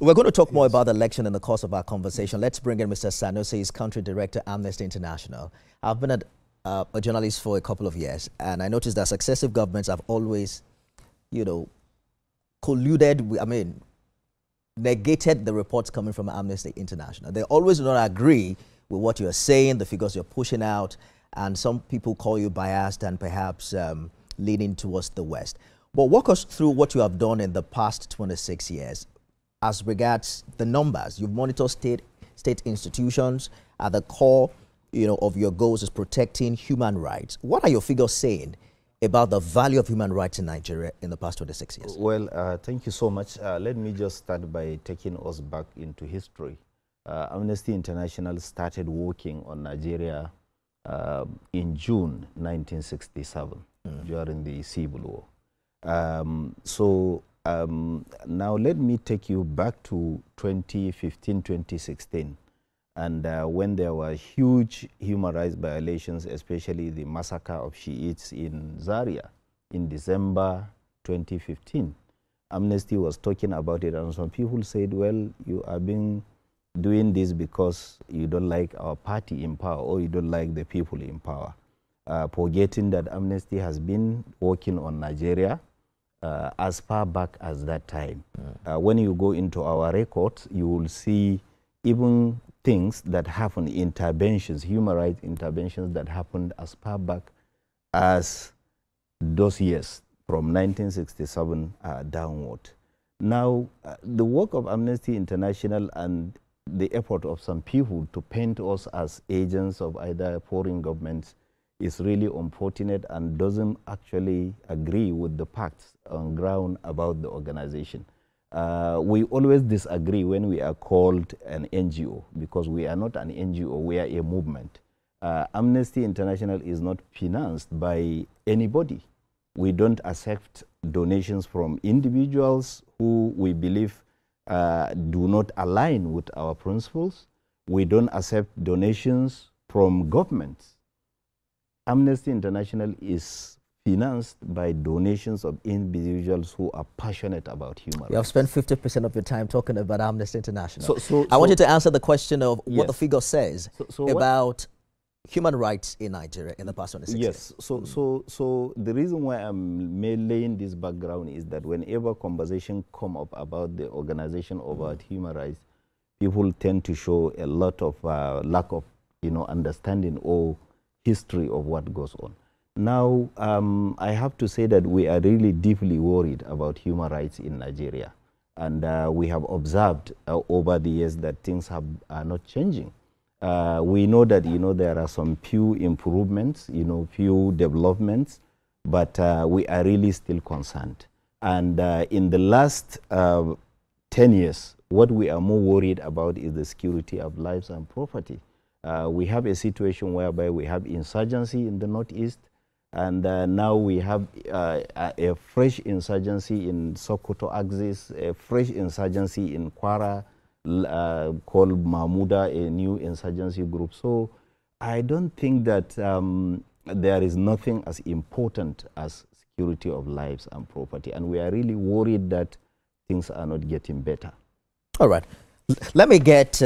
We're going to talk more about the election in the course of our conversation. Let's bring in Mr. Sanusi, he's country director, Amnesty International. I've been a journalist for a couple of years, and I noticed that successive governments have always, colluded, negated the reports coming from Amnesty International. They always do not agree with what you're saying, the figures you're pushing out, and some people call you biased and perhaps leaning towards the West. But walk us through what you have done in the past 26 years. As regards the numbers, you've monitored state institutions. At the core, of your goals is protecting human rights. What are your figures saying about the value of human rights in Nigeria in the past 26 years? Well, thank you so much. Let me just start by taking us back into history. Amnesty International started working on Nigeria in June 1967 during the Civil War. Now let me take you back to 2015, 2016, and when there were huge human rights violations, especially the massacre of Shiites in Zaria in December 2015. Amnesty was talking about it, and some people said, well, you are doing this because you don't like our party in power or you don't like the people in power, forgetting that Amnesty has been working on Nigeria as far back as that time. When you go into our records, you will see even things that happen, interventions, human rights interventions that happened as far back as those years, from 1967 downward. Now, the work of Amnesty International and the effort of some people to paint us as agents of either foreign governments is really unfortunate and doesn't actually agree with the facts on ground about the organization. We always disagree when we are called an NGO, because we are not an NGO, we are a movement. Amnesty International is not financed by anybody. We don't accept donations from individuals who we believe do not align with our principles. We don't accept donations from governments. Amnesty International is financed by donations of individuals who are passionate about human rights. You have spent 50% of your time talking about Amnesty International. I want you to answer the question of what the figure says about human rights in Nigeria in the past 26 years. So the reason why I'm laying this background is that whenever conversation come up about the organization about human rights, people tend to show a lot of lack of understanding or history of what goes on. Now, I have to say that we are really deeply worried about human rights in Nigeria. And we have observed over the years that things are not changing. We know that, there are some few improvements, few developments, but we are really still concerned. And in the last 10 years, what we are more worried about is the security of lives and property. We have a situation whereby we have insurgency in the northeast, and now we have a fresh insurgency in Sokoto axis, a fresh insurgency in Kwara called Mahmuda, a new insurgency group. So I don't think that there is nothing as important as security of lives and property, and we are really worried that things are not getting better. All right. Let me get